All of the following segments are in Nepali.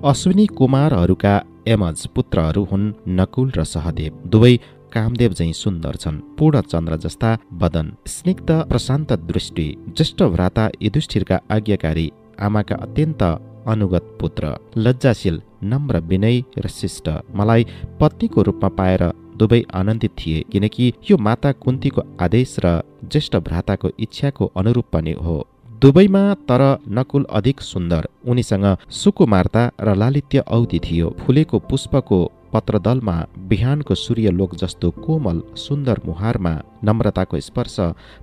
अश्विनी कुमारहरूका यमज पुत्रहरू हुन् नकुल र सहदेव। दुवै कामदेव झैं सुन्दर छन्। पूर्ण चन्द्र जस्ता बदन, स्निग्ध प्रशान्त दृष्टि, ज्येष्ठ भ्राता युधिष्ठिरका आज्ञाकारी, आमाका अत्यन्त अनुगत पुत्र, लज्जाशील, नम्र, विनयी र शिष्ट। मलाई पत्नीको रूपमा पाएर दुवै आनन्दित थिए, किनकि यो माता कुन्तीको आदेश र ज्येष्ठ भ्राताको इच्छाको अनुरूप पनि हो। दुवैमा तर नकुल अधिक सुन्दर। उनीसँग सुकुमारता र लालित्य औधी थियो। फुलेको पुष्पको पत्रदलमा बिहानको सूर्यलोक जस्तो कोमल सुन्दर मुहारमा नम्रताको स्पर्श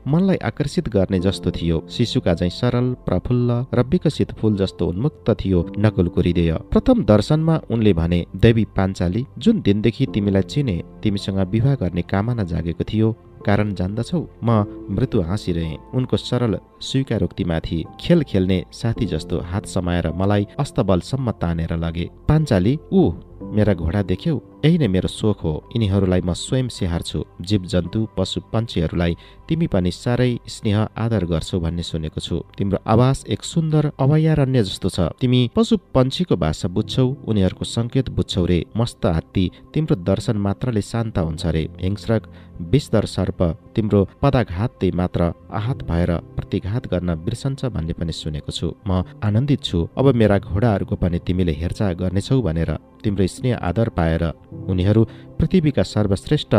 मनलाई आकर्षित गर्ने जस्तो थियो। शिशुका झैं सरल, प्रफुल्ल र विकसित फूल जस्तो उन्मुक्त थियो नकुलको हृदय। प्रथम दर्शनमा उनले भने, देवी पाञ्चाली, जुन दिनदेखि तिमीलाई चिने तिमीसँग विवाह गर्ने कामना जागेको थियो, कारण जान्दछौ? म मृत्यु हाँसिरहे। उनको सरल स्वीकारोक्तिमाथि खेल खेल्ने साथी जस्तो हात समाएर मलाई अस्तबलसम्म तानेर लगे। पाञ्चाली, ऊ मेरा घोडा देख्यौ? यही नै मेरो सोख हो। यिनीहरूलाई म स्वयं स्याहार्छु। जीव जन्तु पशु पन्छीहरूलाई तिमी पनि साह्रै स्नेह आदर गर्छौ भन्ने सुनेको छु। तिम्रो आवास एक सुन्दर अभयारण्य जस्तो छ। तिमी पशु पन्छीको भाषा बुझ्छौ, उनीहरूको संकेत बुझ्छौ रे। मस्त हात्ती तिम्रो दर्शन मात्रले शान्त हुन्छ रे। हिंस्रक विषधर सर्प तिम्रो पदाघातले मात्र आहत भएर प्रतिघात गर्न बिर्सन्छ भन्ने पनि सुनेको छु। म आनन्दित छु। अब मेरा घोडाहरूको पनि तिमीले हेरचाह गर्नेछौ भनेर। तिम्रो स्नेह आदर पाएर उनीहरू पृथ्वीका सर्वश्रेष्ठ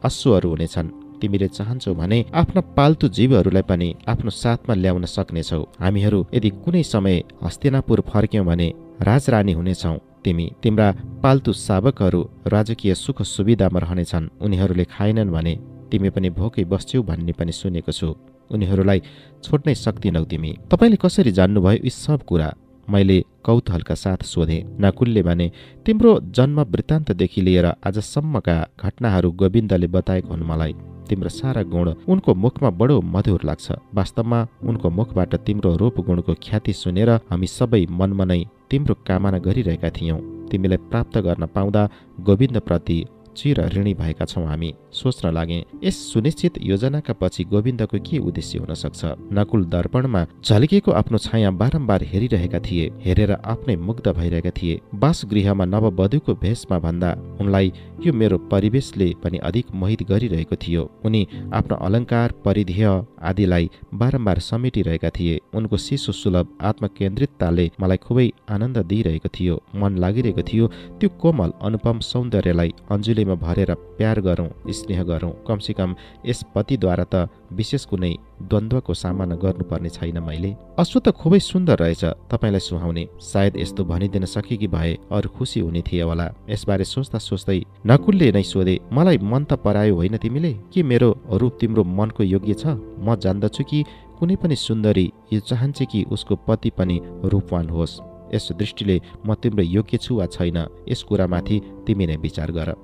अश्वहरू हुनेछन्। तिमीले चाहन्छौ भने आफ्ना पाल्तु जीवहरूलाई पनि आफ्नो साथमा ल्याउन सक्नेछौ। हामीहरू यदि कुनै समय हस्तिनापुर फर्क्यौं भने राजरानी हुनेछौ। तिम्रा पाल्तु शावकहरू राजकीय सुख सुविधामा रहनेछन्। उनीहरूले खाएनन् भने तिमी पनि भोकै बस्छौ भन्ने पनि सुनेको छु। उनीहरूलाई छोड्नै सक्दिनौ तिमी। तपाईँले कसरी जान्नुभयो यी सब कुरा? मैले कौतूहलका साथ सोधे। नकुलले भने, तिम्रो जन्म वृत्तान्तदेखि लिएर आजसम्मका घटनाहरू गोविन्दले बताएको हुन् मलाई। तिम्रो सारा गुण उनको मुखमा बडो मधुर लाग्छ। वास्तवमा उनको मुखबाट तिम्रो रूप गुणको ख्याति सुनेर हामी सबै मनमनै तिम्रो कामना गरिरहेका थियौं। तिमीलाई प्राप्त गर्न पाउँदा गोविन्दप्रति चिर ऋणी भएका छौं हामी। सोच्न लागे, यस सुनिश्चित योजनाका पछि गोविन्दको के उद्देश्य हुन सक्छ? नकुल दर्पणमा झल्किएको आफ्नो छाया बारम्बार हेरिरहेका थिए। हेरेर आफ्नै मुग्ध भइरहेका थिए। वासगृहमा नववधुको भेषमा भन्दा उनलाई यो मेरो परिवेशले पनि अधिक मोहित गरिरहेको थियो। उनी आफ्नो अलङ्कार, परिधेय आदिलाई बारम्बार समेटिरहेका थिए। उनको शिशु सुलभ आत्मकेन्द्रितताले मलाई खुबै आनन्द दिइरहेको थियो। मन लागिरहेको थियो त्यो कोमल अनुपम सौन्दर्यलाई अञ्जुलीमा भरेर प्यार गरौं, स्नेह गरौं। कमसेकम यस पतिद्वारा त विशेष कुनै द्वन्द्वको सामना गर्नुपर्ने छैन मैले। अश्व त खुबै सुन्दर रहेछ, तपाईँलाई सुहाउने। सायद यस्तो भनिदिन सकेकी भए अरू खुसी हुने थिए होला। यसबारे सोच्दा सोच्दै नकुलले नै सोधे, मलाई मन त परायो होइन तिमीले? के मेरो रूप तिम्रो मनको योग्य छ? म जान्दछु कि कुनै पनि सुन्दरी यो चाहन्छ कि उसको पति पनि रूपवान होस्। यस दृष्टिले म तिम्रो योग्य छु वा छैन, यस कुरामाथि तिमी नै विचार गर।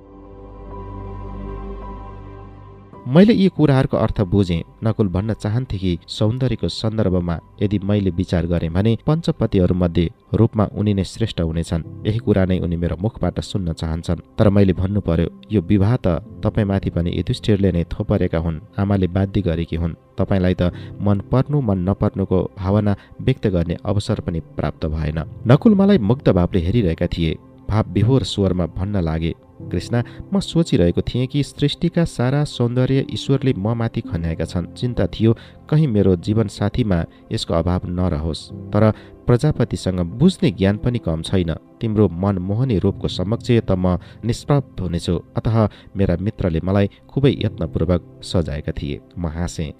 मैले यी कुराहरूको अर्थ बुझेँ। नकुल भन्न चाहन्थे कि सौन्दर्यको सन्दर्भमा यदि मैले विचार गरेँ भने पञ्चपतिहरूमध्ये रूपमा उनी नै श्रेष्ठ हुनेछन्। यही कुरा नै उनी मेरो मुखबाट सुन्न चाहन्छन्। तर मैले भन्नु पर्यो, यो विवाह त तपाईँमाथि पनि युधिष्ठिरले नै थोपरेका हुन्। आमाले बाध्य गरेकी हुन्। तपाईँलाई त मन पर्नु मन नपर्नुको भावना व्यक्त गर्ने अवसर पनि प्राप्त भएन। नकुल मलाई मुग्ध भावले हेरिरहेका थिए। भाव विभोर स्वरमा भन्न लागे, कृष्ण, म सोचिरहेको थिएँ कि सृष्टिका सारा सौन्दर्य ईश्वरले म माथि खन्याएका छन्। चिन्ता थियो कहीँ मेरो जीवनसाथीमा यसको अभाव नरहोस्। तर प्रजापतिसँग बुझ्ने ज्ञान पनि कम छैन। तिम्रो मनमोहनी रूपको समक्ष त म निष्प्रभ हुनेछु। अतः मेरा मित्रले मलाई खुबै यत्नपूर्वक सजाएका थिए। म हाँसेँ।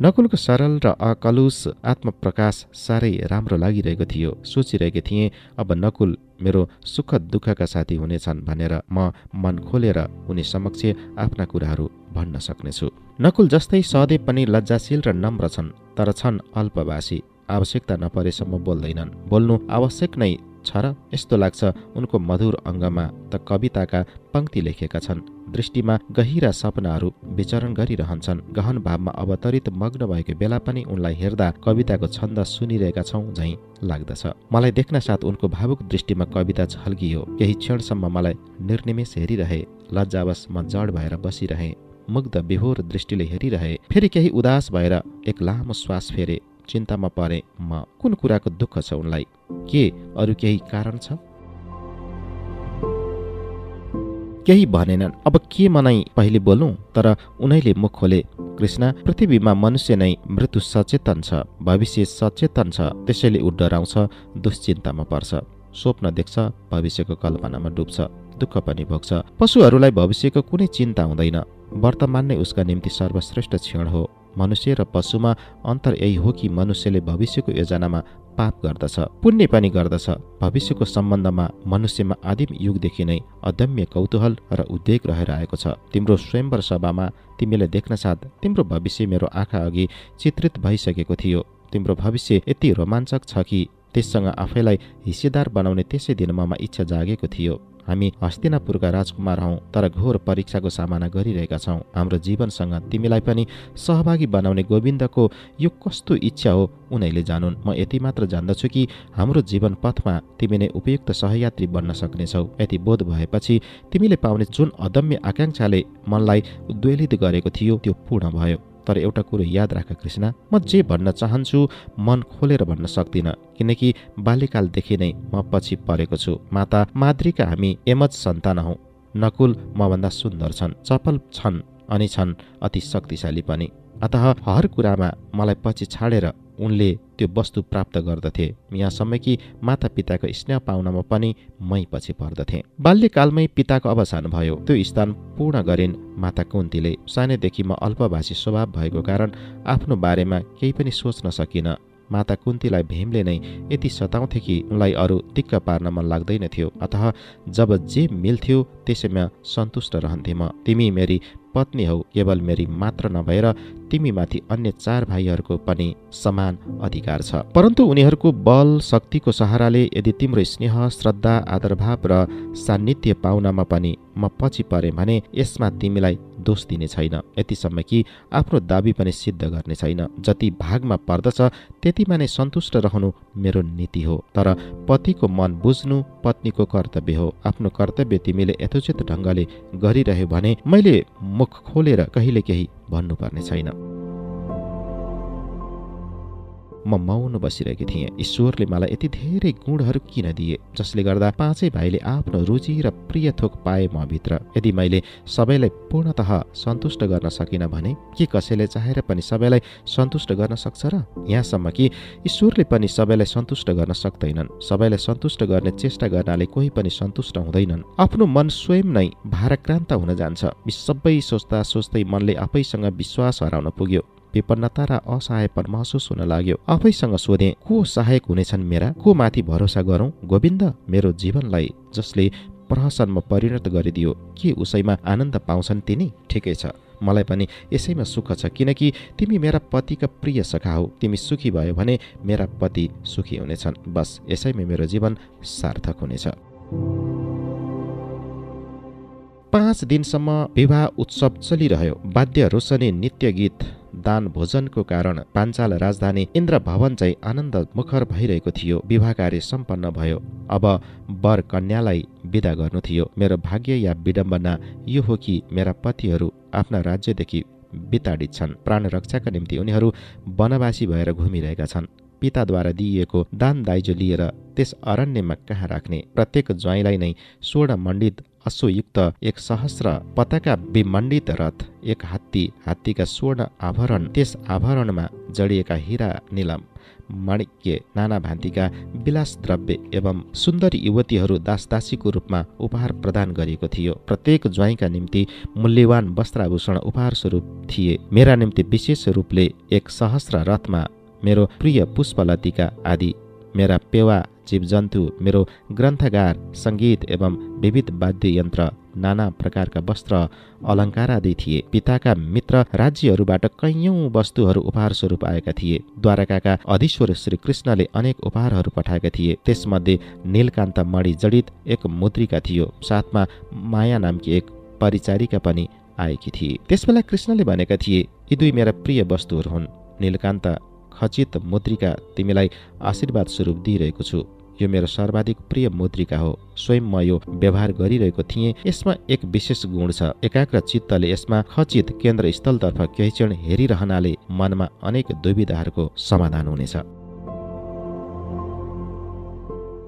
नकुलको सरल र अकलुष आत्मप्रकाश साह्रै राम्रो लागिरहेको थियो। सोचिरहेको थिएँ, अब नकुल मेरो सुख दुःखका साथी हुनेछन् भनेर म मन खोलेर उनी समक्ष आफ्ना कुराहरू भन्न सक्नेछु। नकुल जस्तै सहदेव पनि लज्जाशील र नम्र छन्, तर छन् अल्पभाषी। आवश्यकता नपरेसम्म बोल्दैनन्। बोल्नु आवश्यक नै छ र? यस्तो लाग्छ उनको मधुर अङ्गमा त कविताका पंक्ति लेखेका छन्। दृष्टिमा गहिरा सपनाहरू विचरण गरिरहन्छन्। गहन भावमा अवतरित मग्न भएको बेला पनि उनलाई हेर्दा कविताको छन्द सुनिरहेका छौं झैं लाग्दछ। मलाई देख्न साथ उनको भावुक दृष्टिमा कविता झल्कियो। केही क्षणसम्म मलाई निर्निमेष हेरिरहे। लज्जावश म जड भएर बसिरहे। मुग्ध विभोर दृष्टिले हेरिरहे। फेरि केही उदास भएर एक लामो श्वास फेरे। चिन्तामा परे म। कुन कुराको दुःख छ उनलाई? के अरू केही कारण छ? केही भनेनन्। अब के मनै पहिले बोलौं? तर उनैले मुख खोले, कृष्ण, पृथ्वीमा मनुष्य नै मृत्यु सचेतन छ, भविष्य सचेतन छ, त्यसैले ऊ डराउँछ, दुश्चिन्तामा पर्छ, स्वप्न देख्छ, भविष्यको कल्पनामा डुब्छ, दुःख पनि भोग्छ। पशुहरूलाई भविष्यको कुनै चिन्ता हुँदैन। वर्तमान नै उसका निम्ति सर्वश्रेष्ठ क्षण हो। मनुष्य र पशुमा अन्तर यही हो कि मनुष्यले भविष्यको योजनामा पाप गर्दछ, पुण्य पनि गर्दछ। भविष्यको सम्बन्धमा मनुष्यमा आदिम युगदेखि नै अदम्य कौतूहल र उद्वेग रहेर आएको छ। तिम्रो स्वयंवर सभामा तिमीले देख्नसाथ तिम्रो भविष्य मेरो आँखा अघि चित्रित भइसकेको थियो। तिम्रो भविष्य यति रोमाञ्चक छ कि त्यससँग आफैलाई हिस्सेदार बनाउने त्यसै दिन ममा इच्छा जागेको थियो। हामी हस्तिनापुरका राजकुमार हौं, तर घोर परीक्षाको सामना गरिरहेका छौं। हाम्रो जीवनसँग तिमीलाई पनि सहभागी बनाउने गोविन्दको यो कस्तो इच्छा हो उनैले जानुन्। म यति मात्र जान्दछु कि हाम्रो जीवन पथमा तिमी नै उपयुक्त सहयात्री बन्न सक्नेछौ। यति बोध भएपछि तिमीले पाउने जुन अदम्य आकांक्षाले मनलाई उद्वेलित गरेको थियो त्यो पूर्ण भयो। तर एउटा कुरो याद राख कृष्ण, म जे भन्न चाहन्छु मन खोलेर भन्न सक्दिनँ, किनकि बाल्यकालदेखि नै म पछि परेको छु। माता माद्रीका हामी यमज सन्तान हौं। नकुल मभन्दा सुन्दर छन्, चपल छन् अनि छन् अति शक्तिशाली पनि। अतः हर कुरामा मलाई पछि छाडेर उनले त्यो वस्तु प्राप्त गर्दथे, यहाँसम्म कि माता पिताको स्नेह पाउनमा पनि मै पछि पर्दथे। बाल्यकालमै पिताको अवसान भयो। त्यो स्थान पूर्ण गरिन् माता कुन्तीले। सानैदेखि म अल्पभाषी स्वभाव भएको कारण आफ्नो बारेमा केही पनि सोच्न सकिन। माता कुन्तीलाई भीमले नै यति सताउँथे कि उनलाई अरू दिक्क पार्न मन लाग्दैन थियो। अतः जब जे मिल्थ्यो त्यसैमा सन्तुष्ट रहन्थे म। तिमी मेरी पत्नी हौ, केवल मेरी मात्र नभएर तिमीमाथि अन्य 4 भाइहरूको पनि समान अधिकार छ। परन्तु उनीहरूको बल शक्तिको सहाराले यदि तिम्रो स्नेह, श्रद्धा, आदरभाव र सान्निध्य पाउनमा पनि म पछि परे भने यसमा तिमीलाई दोष दिने छैन, यतिसम्म कि आफ्नो दाबी पनि सिद्ध गर्ने छैन। जति भागमा पर्दछ त्यतिमा नै सन्तुष्ट रहनु मेरो नीति हो। तर पतिको मन बुझ्नु पत्नीको कर्तव्य हो। आफ्नो कर्तव्य तिमीले यथोचित ढङ्गले गरिरह्यो भने मैले मुख खोलेर कहिले केही भन्नुपर्ने छैन। म मौन बसिरहेकी थिएँ। ईश्वरले मलाई यति धेरै गुणहरू किन दिए, जसले गर्दा 5 भाइले आफ्नो रुचि र प्रिय थोक पाए म भित्र। यदि मैले सबैलाई पूर्णतः सन्तुष्ट गर्न सकिन भने के कसैले चाहेर पनि सबैलाई सन्तुष्ट गर्न सक्छ र? यहाँसम्म कि ईश्वरले पनि सबैलाई सन्तुष्ट गर्न सक्दैनन्। सबैलाई सन्तुष्ट गर्ने चेष्टा गर्नाले कोही पनि सन्तुष्ट हुँदैनन्। आफ्नो मन स्वयं नै भाराक्रान्त हुन जान्छ। यी सबै सोच्दा सोच्दै मनले आफैसँग विश्वास हराउन पुग्यो। विपन्नता र असहायपन महसुस हुन लाग्यो। आफैसँग सोधे, को सहायक हुनेछन् मेरा? को माथि भरोसा गरौं? गोविन्द, मेरो जीवनलाई जसले प्रहसनमा परिणत गरिदियो, के उसैमा आनन्द पाउँछन् तिनी? ठिकै छ, मलाई पनि यसैमा सुख छ, किनकि तिमी मेरा पतिका प्रिय सखा हौ। तिमी सुखी भयो भने मेरा पति सुखी हुनेछन्। बस यसैमा मेरो जीवन सार्थक हुनेछ। 5 दिनसम्म विवाह उत्सव चलिरह्यो। वाद्य रोशनी, नृत्य गीत, दान भोजनको कारण पाञ्चाल राजधानी इन्द्र भवन चाहिँ आनन्द मुखर भइरहेको थियो। विवाह कार्य सम्पन्न भयो। अब वर कन्यालाई विदा गर्नु थियो। मेरो भाग्य या विडम्बना यो हो कि मेरा पतिहरू आफ्ना राज्यदेखि विताडित छन्। प्राण रक्षाका निम्ति उनीहरू वनवासी भएर घुमिरहेका छन्। पिताद्वारा दिइएको दान दाइजो लिएर त्यस अरण्यमा कहाँ राख्ने? प्रत्येक ज्वाइँलाई नै स्वर्ण मण्डित अश्वयुक्त 1,000 पताका विमण्डित रथ, 1 हात्ती, हात्तीका स्वर्ण आभरण, त्यस आभरणमा जडिएका हीरा, नीलम, माणिक्य, नाना भान्तिका विलास द्रव्य एवं सुन्दरी युवतीहरू दासदासीको रूपमा उपहार प्रदान गरिएको थियो। प्रत्येक ज्वाइँका निम्ति मूल्यवान वस्त्राभूषण उपहार स्वरूप थिए। मेरा निम्ति विशेष रूपले 1,000 रथमा मेरो प्रिय पुष्पलतिका आदि, मेरा पेवा जीवजन्तु, मेरो ग्रन्थगार, सङ्गीत एवं विविध वाद्य यन्त्र, नाना प्रकारका वस्त्र अलङ्कार आदि थिए। पिताका मित्र राज्यहरूबाट कैयौं वस्तुहरू उपहार स्वरूप आएका थिए। द्वारकाका अधीश्वर श्री कृष्णले अनेक उपहारहरू पठाएका थिए। त्यसमध्ये नीलकान्त मणि जडित 1 मुद्रिका थियो। साथमा माया नामकी 1 परिचारिका पनि आएकी थिए। त्यसबेला कृष्णले भनेका थिए, यी 2 मेरा प्रिय वस्तुहरू हुन्। नीलकान्त खचित मुद्रिका तिमीलाई आशीर्वाद स्वरूप दिइरहेको छु। यो मेरो सर्वाधिक प्रिय मुद्रिका हो। स्वयं म यो व्यवहार गरिरहेको थिएँ। यसमा एक विशेष गुण छ। एकाग्र चित्तले यसमा खचित केन्द्रस्थलतर्फ केही क्षण हेरिरहनाले मनमा अनेक दुविधाहरूको समाधान हुनेछ।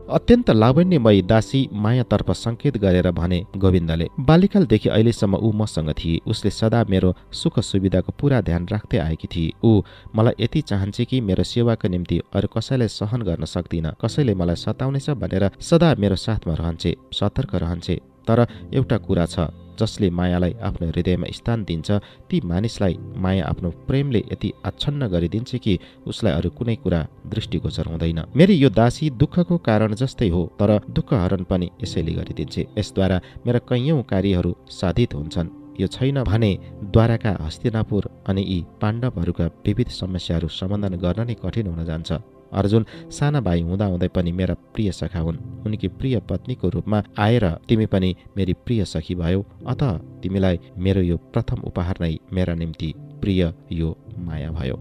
अत्यन्त लावण्यमयी दासी मायातर्फ संकेत गरेर भने गोविन्दले, बाल्यकालदेखि अहिलेसम्म ऊ मसँग थिए। उसले सदा मेरो सुख सुविधाको पूरा ध्यान राख्दै आएकी थिए। ऊ मलाई यति चाहन्छे कि मेरो सेवाको निम्ति अरू कसैलाई सहन गर्न सक्दिन, कसैले मलाई सताउनेछ भनेर सदा मेरो साथमा रहन्छे, सतर्क रहन्छे। तर एउटा कुरा छ, जसले मायालाई आफ्नो हृदयमा स्थान दिन्छ ती मानिसलाई माया आफ्नो प्रेमले यति आच्छन्न गरिदिन्छ कि उसलाई अरू कुनै कुरा दृष्टिगोचर हुँदैन। मेरी यो दासी दुःखको कारण जस्तै हो, तर दुःख हरण पनि यसैले गरिदिन्छे। यसद्वारा मेरा कैयौं कार्यहरू साधित हुन्छन्। यो छैन भने द्वारका, हस्तिनापुर अनि यी पाण्डवहरूका विविध समस्याहरू समाधान गर्न नै कठिन हुन जान्छ। अर्जुन साना भाइ हुँदाहुँदै पनि मेरा प्रिय सखा हुन्। उनकी प्रिय पत्नीको रूपमा आएर तिमी पनि मेरी प्रिय सखी भयौ। अत तिमीलाई मेरो यो प्रथम उपहार नै मेरा निम्ति प्रिय यो माया भयो।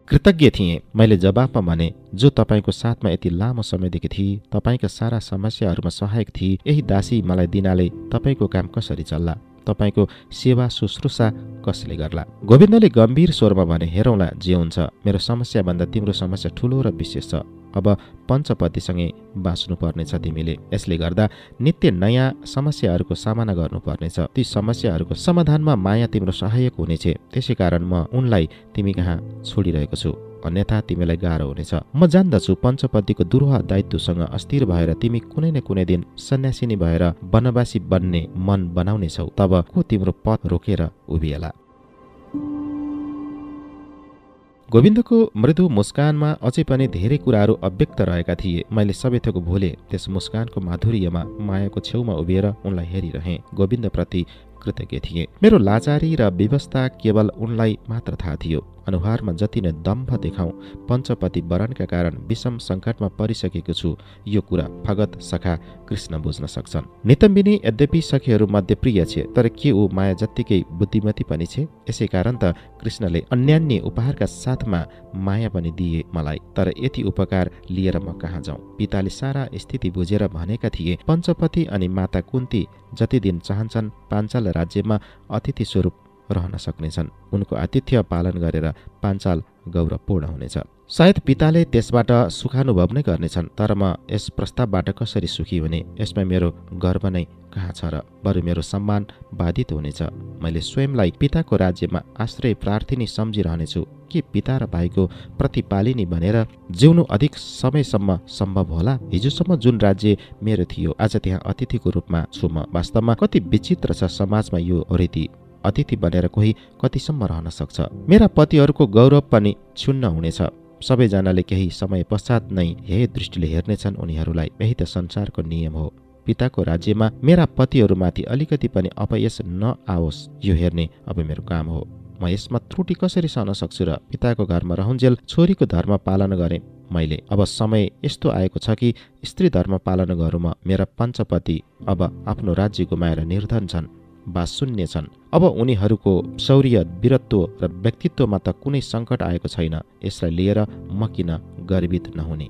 कृतज्ञ थिएँ। मैले जवाफमा भने, जो तपाईँको साथमा यति लामो समयदेखि थिए, तपाईँका सारा समस्याहरूमा सहायक थिए, यही दासी मलाई दिनाले तपाईँको काम कसरी चल्ला? तपाईँको सेवा शुश्रूषा कसले गर्ला? गोविन्दले गम्भीर स्वरमा भने, हेरौँला जे हुन्छ। मेरो समस्याभन्दा तिम्रो समस्या ठुलो र विशेष छ। अब पञ्चपतिसँगै बाँच्नु पर्नेछ तिमीले। यसले गर्दा नित्य नयाँ समस्याहरूको सामना गर्नुपर्नेछ। ती समस्याहरूको समाधानमा माया तिम्रो सहायक हुनेछ। त्यसै कारण म उनलाई तिमी कहाँ छोडिरहेको छु, अन्यथा तिमीलाई गाह्रो हुनेछ। म जान्दछु पञ्चपतिको दुरूह दायित्वसँग अस्थिर भएर तिमी कुनै न कुनै दिन सन्यासिनी भएर वनवासी बन्ने मन बनाउनेछौ। तब को तिम्रो पथ रोकेर उभिएला? गोविन्दको मृदु मुस्कानमा अझै पनि धेरै कुराहरू अव्यक्त रहेका थिए। मैले सबै थोक भुले। त्यस मुस्कानको माधुर्यमा मायाको छेउमा उभिएर उनलाई हेरिरहेँ। गोविन्दप्रति कृतज्ञ थिए। मेरो लाचारी र व्यवस्था केवल उनलाई मात्र थाहा थियो। अनुहारमा जति नै दम्भ देखाउँ, पञ्चपति वरणका कारण विषम सङ्कटमा परिसकेको छु, यो कुरा भगत सखा कृष्ण बुझ्न सक्छन्। नितम्बिनी यद्यपि सखीहरू मध्ये प्रिय छे, तर के ऊ माया जत्तिकै बुद्धिमती पनि छे? यसै कारण त कृष्णले अन्यान्य उपहारका साथमा माया पनि दिए मलाई। तर यति उपकार लिएर म कहाँ जाउँ? पिताले सारा स्थिति बुझेर भनेका थिए, पञ्चपति अनि माता कुन्ती जति दिन चाहन्छन् पाञ्चाल राज्यमा अतिथि स्वरूप रहन सक्नेछन्। उनको आतिथ्य पालन गरेर पाञ्चाल गौरवपूर्ण हुनेछ। सायद पिताले त्यसबाट सुखानुभव नै गर्नेछन्, तर म यस प्रस्तावबाट कसरी सुखी हुने? यसमा मेरो गर्व नै कहाँ छ र? बरु मेरो सम्मान बाधित हुनेछ। मैले स्वयंलाई पिताको राज्यमा आश्रय प्रार्थिनी सम्झिरहनेछु कि पिता र भाइको प्रतिपालिनी भनेर जिउनु अधिक समयसम्म सम्भव होला। हिजोसम्म जुन राज्य मेरो थियो, आज त्यहाँ अतिथिको रूपमा छु म। वास्तवमा कति विचित्र छ समाजमा यो रीति। अतिथि बनेर कोही कतिसम्म रहन सक्छ? मेरा पतिहरूको गौरव पनि क्षुण्ण हुनेछ। सबैजनाले केही समय पश्चात नै यही दृष्टिले हेर्नेछन् उनीहरूलाई। यही त संसारको नियम हो। पिताको राज्यमा मेरा पतिहरूमाथि अलिकति पनि अपयश नआओस्, यो हेर्ने अब मेरो काम हो। म यसमा त्रुटि कसरी सहन सक्छु र? पिताको घरमा रहन्जेल छोरीको धर्म पालन गरेँ मैले। अब समय यस्तो आएको छ कि स्त्री धर्म पालन गरौँ म। मेरा पञ्चपति अब आफ्नो राज्य गुमाएर निर्धन छन्, वा शून्य छन्। अब उनीहरूको शौर्य, वीरत्व र व्यक्तित्वमा त कुनै सङ्कट आएको छैन। यसलाई लिएर म किन गर्वित नहुने?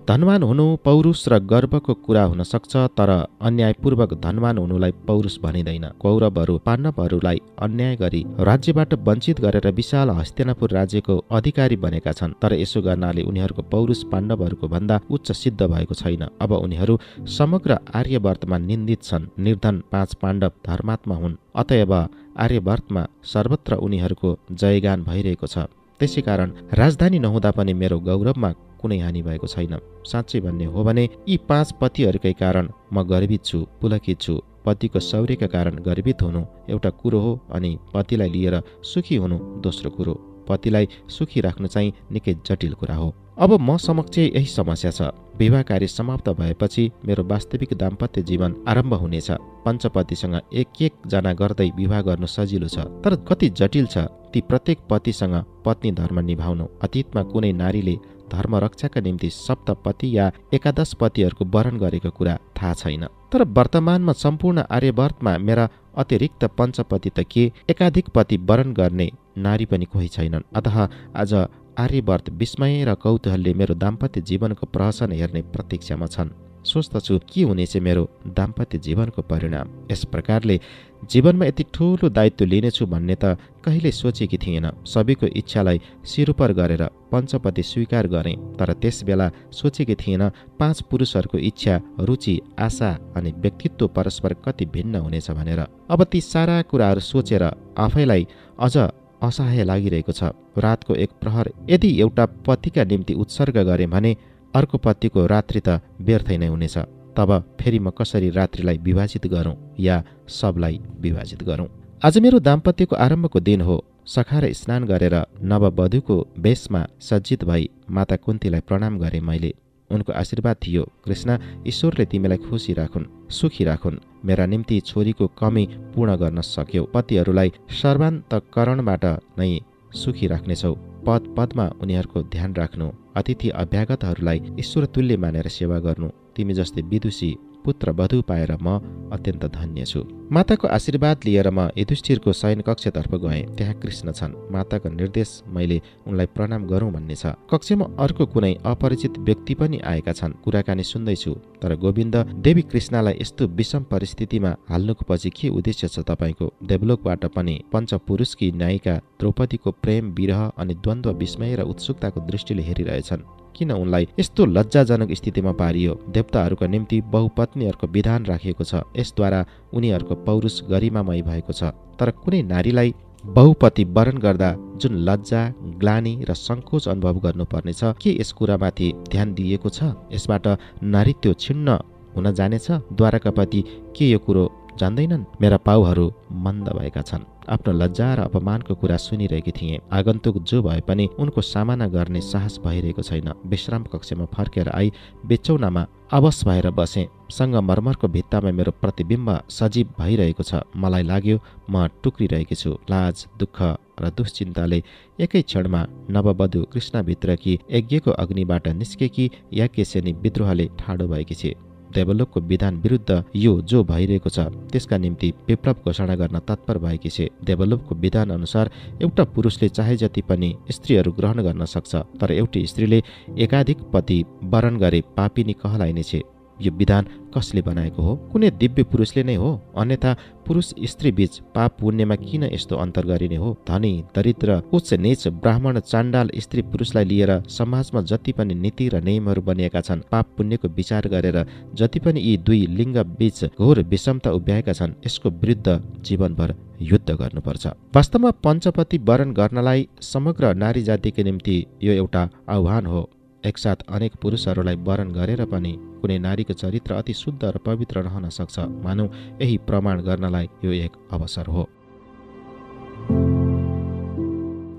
धनवान हुनु पौरुष र गर्वको कुरा हुन सक्छ, तर अन्यायपूर्वक धनवान हुनुलाई पौरुष भनिँदैन। कौरवहरू पाण्डवहरूलाई अन्याय गरी राज्यबाट वञ्चित गरेर विशाल हस्तिनापुर राज्यको अधिकारी बनेका छन्, तर यसो गर्नाले उनीहरूको पौरुष पाण्डवहरूको भन्दा उच्च सिद्ध भएको छैन। अब उनीहरू समग्र आर्यवर्तमा निन्दित छन्। निर्धन 5 पाण्डव धर्मात्मा हुन्, अतएव आर्यवर्तमा सर्वत्र उनीहरूको जयगान भइरहेको छ। त्यसै कारण राजधानी नहुँदा पनि मेरो गौरवमा कुनै हानि भएको छैन। साँच्चै भन्ने हो भने यी 5 पतिहरूकै कारण म गर्वित छु, पुलकित छु। पतिको शौर्यका कारण गर्वित हुनु एउटा कुरो हो, अनि पतिलाई लिएर सुखी हुनु दोस्रो कुरो। पतिलाई सुखी राख्नु चाहिँ निकै जटिल कुरा हो। अब म समक्ष यही समस्या छ। विवाह कार्य समाप्त भएपछि मेरो वास्तविक दाम्पत्य जीवन आरम्भ हुनेछ। पञ्चपतिसँग एक जना गर्दै विवाह गर्नु सजिलो छ, तर कति जटिल छ ती प्रत्येक पतिसँग पत्नी धर्म निभाउनु। अतीतमा कुनै नारीले धर्म रक्षाका निम्ति सप्तपति या 11 पतिहरूको वरण गरेको कुरा थाहा छैन। तर वर्तमानमा सम्पूर्ण आर्यवर्तमा मेरा अतिरिक्त पञ्चपति त के एकाधिक पति वरण गर्ने नारी पनि कोही छैनन्। अतः आज आर्यवर्त विस्मय र कौतूहलले मेरो दाम्पत्य जीवनको प्रहसन हेर्ने प्रतीक्षामा छन्। सोच्दछु के हुनेछ मेरो दाम्पत्य जीवनको परिणाम। यस प्रकारले जीवनमा यति ठूलो दायित्व लिनेछु भन्ने त कहिले सोचेकी थिएन। सबैको इच्छालाई सिरुपर गरेर पञ्चपति स्वीकार गरेँ, तर त्यस बेला सोचेकी थिएन 5 पुरुषहरूको इच्छा, रुचि, आशा अनि व्यक्तित्व परस्पर कति भिन्न हुनेछ भनेर। अब ती सारा कुराहरू सोचेर आफैलाई अझ असहाय लागिरहेको छ। रातको एक प्रहर यदि एउटा पतिका निम्ति उत्सर्ग गरेँ भने अर्को पतिको रात्रि त व्यर्थै नै हुनेछ। तब फेरि म कसरी रात्रिलाई विभाजित गरौँ या सबलाई विभाजित गरौँ? आज मेरो दाम्पत्यको आरम्भको दिन हो। सखार स्नान गरेर नववधूको वेशमा सज्जित भई माता कुन्तीलाई प्रणाम गरेँ मैले। उनको आशीर्वाद थियो, कृष्ण, ईश्वरले तिमीलाई खुसी राखुन्, सुखी राखुन्। मेरा निम्ति छोरीको कमी पूर्ण गर्न सक्यौ। पतिहरूलाई सर्वान्तकरणबाट नै सुखी राख्नेछौ। पद पदमा उनीहरूको ध्यान राख्नु, अतिथि अभ्यागतहरूलाई ईश्वर तुल्य मानेर सेवा गर्नु। तिमी जस्तै विदुषी पुत्र वधू पाएर म अत्यन्त धन्य छु। माताको आशीर्वाद लिएर म युधिष्ठिरको शयन कक्षतर्फ गएँ। त्यहाँ कृष्ण छन्। माताको निर्देश मैले उनलाई प्रणाम गरौँ भन्ने छ। कक्षमा अर्को कुनै अपरिचित व्यक्ति पनि आएका छन्। कुराकानी सुन्दैछु, तर गोविन्द, देवी कृष्णलाई यस्तो विषम परिस्थितिमा हाल्नुको पछि के उद्देश्य छ तपाईँको? देवलोकबाट पनि पञ्चपुरुषकी नायिका द्रौपदीको प्रेम, विरह अनि द्वन्द्व विस्मय र उत्सुकताको दृष्टिले हेरिरहेछन्। किन उनलाई यस्तो लज्जाजनक स्थितिमा पारियो? देवताहरूका निम्ति बहुपत्नीहरूको विधान राखिएको छ। यसद्वारा उनीहरूको पौरुष गरिमामय भएको छ। तर कुनै नारीलाई बहुपति वरण गर्दा जुन लज्जा, ग्लानि र सङ्कोच अनुभव गर्नुपर्नेछ, के यस कुरामाथि ध्यान दिएको छ? यसबाट नारीत्व छिन्न हुन जानेछ? द्वारकापति के यो कुरो जान्दैनन्? मेरा पाउहरू मन्द भएका छन्। आफ्नो लज्जा र अपमानको कुरा सुनिरहेकी थिएँ। आगन्तुक जो भए पनि उनको सामना गर्ने साहस भइरहेको छैन। विश्राम कक्षमा फर्केर आई बेचौनामा अवश भएर बसेँ। सङ्गमर्मरको भित्तामा मेरो प्रतिबिम्ब सजीव भइरहेको छ। मलाई लाग्यो म टुक्रिरहेकी छु। लाज, दुःख र दुश्चिन्ताले एकै क्षणमा नववधू कृष्णभित्रकी यज्ञको अग्निबाट निस्केकी याज्ञसेनी विद्रोहले ठाडो भएकी छे। देवलोकको विधान विरुद्ध यो जो भइरहेको छ त्यसका निम्ति विप्लव घोषणा गर्न तत्पर भएकी छे। देवलोकको विधान अनुसार एउटा पुरुषले चाहे जति पनि स्त्रीहरू ग्रहण गर्न सक्छ, तर एउटी स्त्रीले एकाधिक पति वरण गरे पापिनी कहलाइनेछ। यो विधान कसले बनाएको हो? कुनै दिव्य पुरुषले नै हो? अन्यथा पुरुष स्त्री बीच पाप पुण्यमा किन यस्तो अन्तर गरिने हो? धनी, दरिद्र, उच्च नीच, ब्राह्मण, चाण्डाल, स्त्री पुरुषलाई लिएर समाजमा जति पनि नीति र नियमहरू बनिएका छन्, पाप पुण्यको विचार गरेर जति पनि यी दुई लिङ्ग बीच घोर विषमता उभ्याएका छन्, यसको विरुद्ध जीवनभर युद्ध गर्नुपर्छ। वास्तवमा पञ्चपति वरण गर्नलाई समग्र नारी जातिको निम्ति यो एउटा आह्वान हो। एकसाथ अनेक पुरुषहरूलाई वरण गरेर पनि कुनै नारीको चरित्र अति शुद्ध र पवित्र रहन सक्छ। मानौ यही प्रमाण गर्नलाई यो एक अवसर हो।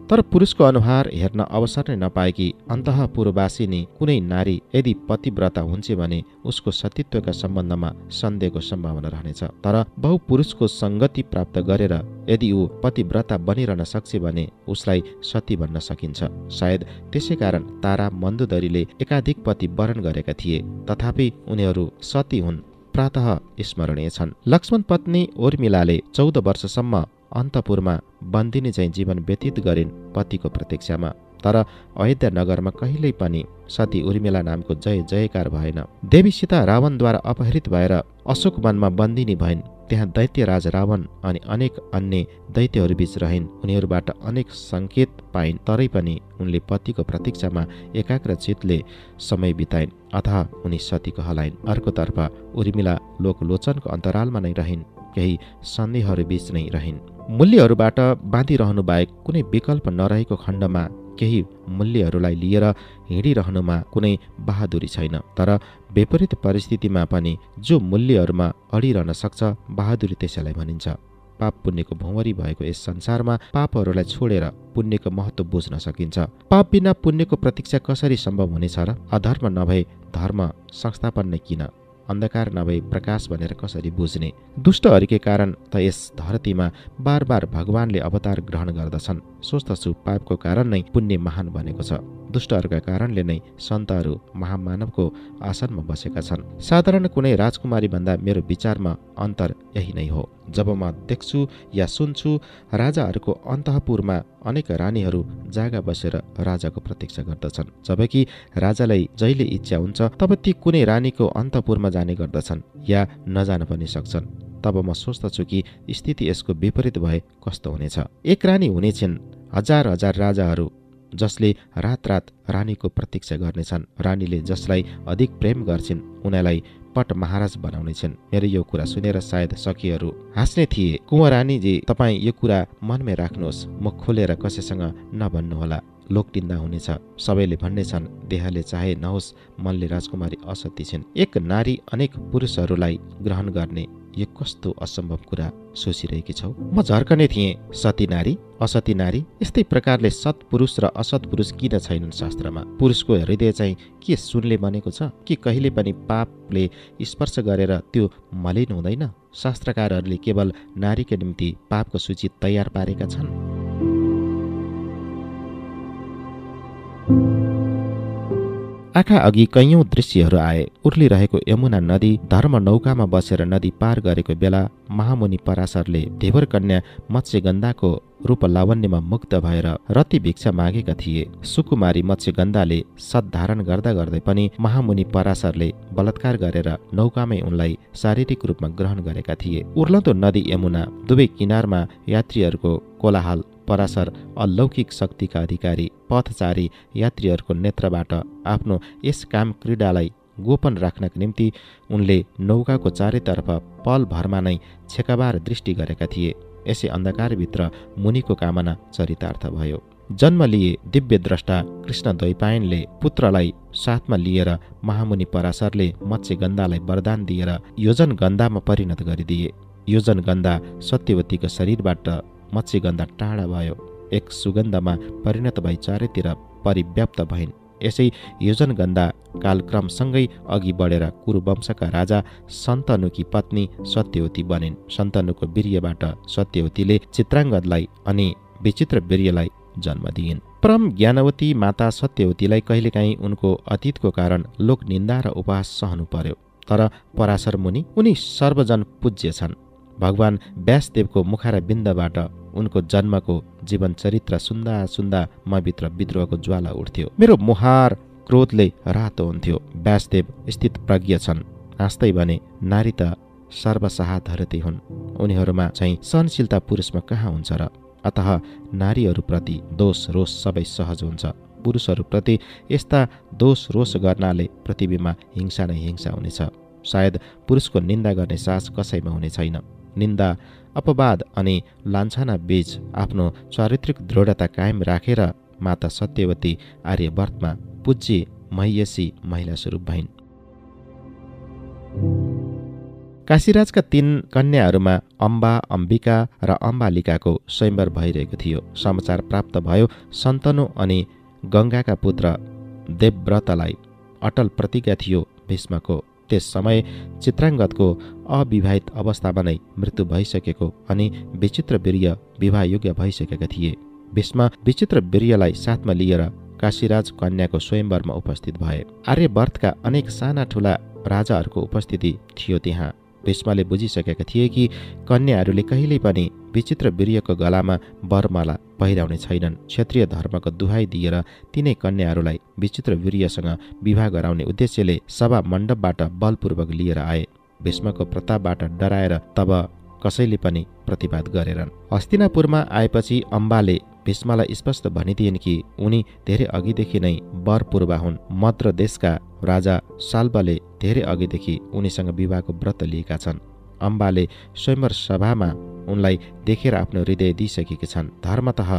तर पुरुषको अनुहार हेर्न अवसर नै नपाएकी अन्तःपुरवासिनी कुनै नारी यदि पतिव्रता हुन्छ भने उसको सतीत्वका सम्बन्धमा सन्देहको सम्भावना रहनेछ। तर बहुपुरुषको सङ्गति प्राप्त गरेर यदि ऊ पतिव्रता बनिरहन सक्छ भने उसलाई सती भन्न सकिन्छ। सायद त्यसै कारण तारा मन्दोदरीले एकाधिक पति वरण गरेका थिए, तथापि उनीहरू सती हुन् प्रातः स्मरणीय छन्। लक्ष्मण पत्नी उर्मिलाले 14 वर्षसम्म अन्तपुरमा बन्दिनी चाहिँ जीवन व्यतीत गरिन् पतिको प्रतीक्षामा। तर अयोध्या नगरमा कहिल्यै पनि सती उर्मिला नामको जय जयकार भएन। देवी सीता रावणद्वारा अपहरित भएर अशोक वनमा बन्दिनी भइन्। त्यहाँ दैत्य राज रावण अनि अनेक अन्य दैत्यहरूबीच रहिन्। उनीहरूबाट अनेक सङ्केत पाइन्, तरै पनि उनले पतिको प्रतीक्षामा एकाग्र चितले समय बिताइन्। अतः उनी सती कहलाइन्। अर्कोतर्फ उर्मिला लोकलोचनको अन्तरालमा नै रहिन्, केही सन्देहहरूबीच नै रहिन्। मूल्यहरूबाट बाँधिरहनु बाहेक कुनै विकल्प नरहेको खण्डमा केही मूल्यहरूलाई लिएर हिँडिरहनुमा कुनै बहादुरी छैन। तर विपरीत परिस्थितिमा पनि जो मूल्यहरूमा अडिरहन सक्छ, बहादुरी त्यसैलाई भनिन्छ। पाप पुण्यको भौँवरी भएको यस संसारमा पापहरूलाई छोडेर पुण्यको महत्त्व बुझ्न सकिन्छ। पाप बिना पुण्यको प्रतीक्षा कसरी सम्भव हुनेछ र? अधर्म नभए धर्म संस्थापन नै किन? अन्धकार नभई प्रकाश भनेर कसरी बुझ्ने? दुष्टहरूकै कारण त यस धरतीमा बार बार भगवानले अवतार ग्रहण गर्दछन्। सोच्दछु पापको कारण नै पुण्य महान बनेको छ। दुष्टहरूका कारणले नै सन्तहरू महामानवको आसनमा बसेका छन्। साधारण कुनै राजकुमारी भन्दा मेरो विचारमा अन्तर यही नै हो। जब म देख्छु या सुन्छु राजाहरूको अन्तःपुरमा अनेक रानीहरू जागा बसेर राजाको प्रतीक्षा गर्दछन्। जबकि राजालाई जहिले इच्छा हुन्छ तब ती कुनै रानीको अन्तपुरमा जाने गर्दछन् या नजान पनि सक्छन्। तब म सोच्दछु कि स्थिति यसको विपरीत भए कस्तो हुनेछ। एक रानी हुनेछन्, हजार हजार राजाहरू जसले रात रात रानीको प्रतीक्षा गर्नेछन्। रानीले जसलाई अधिक प्रेम गर्छिन् उनीलाई पट महाराज बनाउनेछन्। मेरो यो कुरा सुनेर सायद सखीहरू हाँस्ने थिए। कुँवर रानीजी, तपाईँ यो कुरा मनमै राख्नुहोस्, मुख खोलेर कसैसँग नभन्नुहोला, लोकनिन्दा हुनेछ। सबैले भन्नेछन् देहले चाहे नहोस् मनले राजकुमारी असती छिन्। एक नारी अनेक पुरुषहरूलाई ग्रहण गर्ने यो कस्तो असम्भव कुरा सोचिरहेकी छौ। म झर्कने थिएँ। सती नारी, असती नारी, यस्तै प्रकारले सत्पुरुष र असत्पुरुष किन छैनन् शास्त्रमा? पुरुषको हृदय चाहिँ के सुनले बनेको छ कि कहिले पनि पापले स्पर्श गरेर त्यो मलिन हुँदैन? शास्त्रकारहरूले केवल नारीका निम्ति पापको सूची तयार पारेका छन्। आँखा अघि कैयौं दृश्यहरू आए। उर्लिरहेको यमुना नदी धर्म नौकामा बसेर नदी पार गरेको बेला महामुनि पराशरले देवर कन्या मत्स्यगन्धाको रूप लावण्यमा मुग्ध भएर रति भिक्षा मागेका थिए। सुकुमारी मत्स्यगन्धाले सद्धारण गर्दा गर्दै पनि महामुनि पराशरले बलात्कार गरेर नौकामै उनलाई शारीरिक रूपमा ग्रहण गरेका थिए। उर्लदो नदी यमुना दुवै किनारमा यात्रीहरूको कोलाहल। पराशर अलौकिक शक्तिका अधिकारी, पथचारी यात्रीहरूको नेत्रबाट आफ्नो यस काम क्रीडालाई गोपन राख्नका निम्ति उनले नौकाको चारैतर्फ पलभरमा नै छेकाबार दृष्टि गरेका थिए। यसै अन्धकारभित्र मुनिको कामना चरितार्थ भयो। जन्म लिए दिव्य द्रष्टा कृष्ण द्वैपायनले पुत्रलाई साथमा लिएर महामुनि पराशरले मत्स्यगन्धालाई वरदान दिएर योजन गन्धामा परिणत गरिदिए। योजन गन्धा सत्यवतीको शरीरबाट मत्स्यगन्धा टाढा भयो। एक सुगन्धमा परिणत भई चारैतिर परिव्याप्त भइन्। यसै योजनगन्धा कालक्रमसँगै अघि बढेर कुरुवंशका राजा शन्तनुकी पत्नी सत्यवती बनिन्। शन्तनुको वीर्यबाट सत्यवतीले चित्राङ्गदलाई अनि विचित्र वीर्यलाई जन्म दिइन्। परम ज्ञानवती माता सत्यवतीलाई कहिलेकाहीँ उनको अतीतको कारण लोकनिन्दा र उपहास सहनु पर्यो। तर पराशर मुनि उनी सर्वजन पूज्य छन्। भगवान व्यासदेवको मुखारा बिन्दबाट उनको जन्मको जीवन चरित्र सुन्दा सुन्दा मभित्र विद्रोहको ज्वाला उठ्थ्यो। मेरो मुहार क्रोधले रातो हुन्थ्यो। व्यासदेव स्थित प्रज्ञ छन्। हाँस्दै भने नारी त सर्वसाहा धरती हुन्, उनीहरूमा चाहिँ सहनशीलता पुरुषमा कहाँ हुन्छ र? अतः नारीहरूप्रति दोष रोष सबै सहज हुन्छ। पुरुषहरूप्रति यस्ता दोष रोष गर्नाले पृथ्वीमा हिंसा नै हिंसा हुनेछ। सायद पुरुषको निन्दा गर्ने साहस कसैमा हुने छैन। निन्दा, अपवाद अनि लान्छना बीच आफ्नो चारित्रिक दृढता कायम राखेर माता सत्यवती आर्यवर्तमा पूज्य महियसी महिला स्वरूप भइन्। काशीराजका 3 कन्याहरूमा अम्बा, अम्बिका र अम्बालिकाको स्वयंवर भइरहेको थियो। समाचार प्राप्त भयो शन्तनु अनि गङ्गाका पुत्र देवव्रतलाई अटल प्रतिज्ञा थियो भीष्मको। त्यस समय चित्राङ्गदको अविवाहित अवस्थामा नै मृत्यु भइसकेको अनि विचित्र वीर्य विवाहयोग्य भइसकेका थिए। भीष्म विचित्र वीर्यलाई साथमा लिएर काशीराज कन्याको स्वयंवरमा उपस्थित भए। आर्यवर्तका अनेक साना ठुला राजाहरूको उपस्थिति थियो त्यहाँ। भीष्मले बुझिसकेका थिए कि कन्याहरूले कहिल्यै पनि विचित्र वीर्यको गलामा वरमाला पहिराउने छैनन्। क्षत्रिय धर्मको दुहाई दिएर तिनै कन्याहरूलाई विचित्र वीर्यसँग विवाह गराउने उद्देश्यले सभा मण्डपबाट बलपूर्वक लिएर आए। भीष्मको प्रतापबाट डराएर तब कसैले पनि प्रतिवाद गरेनन्। हस्तिनापुरमा आएपछि अम्बाले भीष्मलाई स्पष्ट भनिदिइन् कि उनी धेरै अघिदेखि नै वरपूर्वा हुन्। मद्र देशका राजा साल्वले धेरै अघिदेखि उनीसँग विवाहको व्रत लिएका छन्। अम्बाले स्वयंवर सभामा उनलाई देखेर आफ्नो हृदय दिइसकेकी छन्। धर्मतः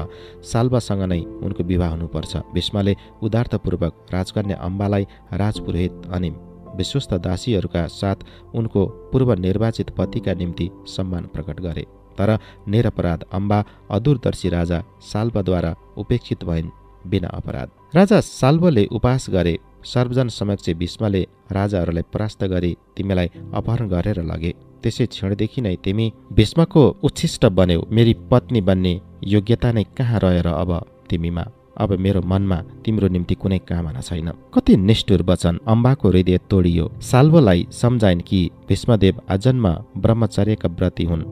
साल्वसँग नै उनको विवाह हुनुपर्छ। भीष्मले उदारतापूर्वक राजकन्या अम्बालाई राजपुरोहित अनि विश्वस्त दासीहरूका साथ उनको पूर्व निर्वाचित पतिका निम्ति सम्मान प्रकट गरे। तर निरपराध अम्बा अदूरदर्शी राजा साल्वद्वारा उपेक्षित भइन् बिना अपराध। राजा साल्वले उपहास गरे। सर्वजन समक्ष भीष्मले राजाहरूलाई परास्त गरी तिमीलाई अपहरण गरेर लगे। त्यसै क्षणदेखि नै तिमी भीष्मको उच्छिष्ट बन्यौ। मेरी पत्नी बन्ने योग्यता नै कहाँ रहेर अब तिमीमा? अब मेरो मनमा तिम्रो निम्ति कुनै कामना छैन। कति निष्ठुर वचन! अम्बाको हृदय तोडियो। साल्वलाई सम्झाइन् कि भीष्मदेव आजन्म ब्रह्मचर्यका व्रती हुन्।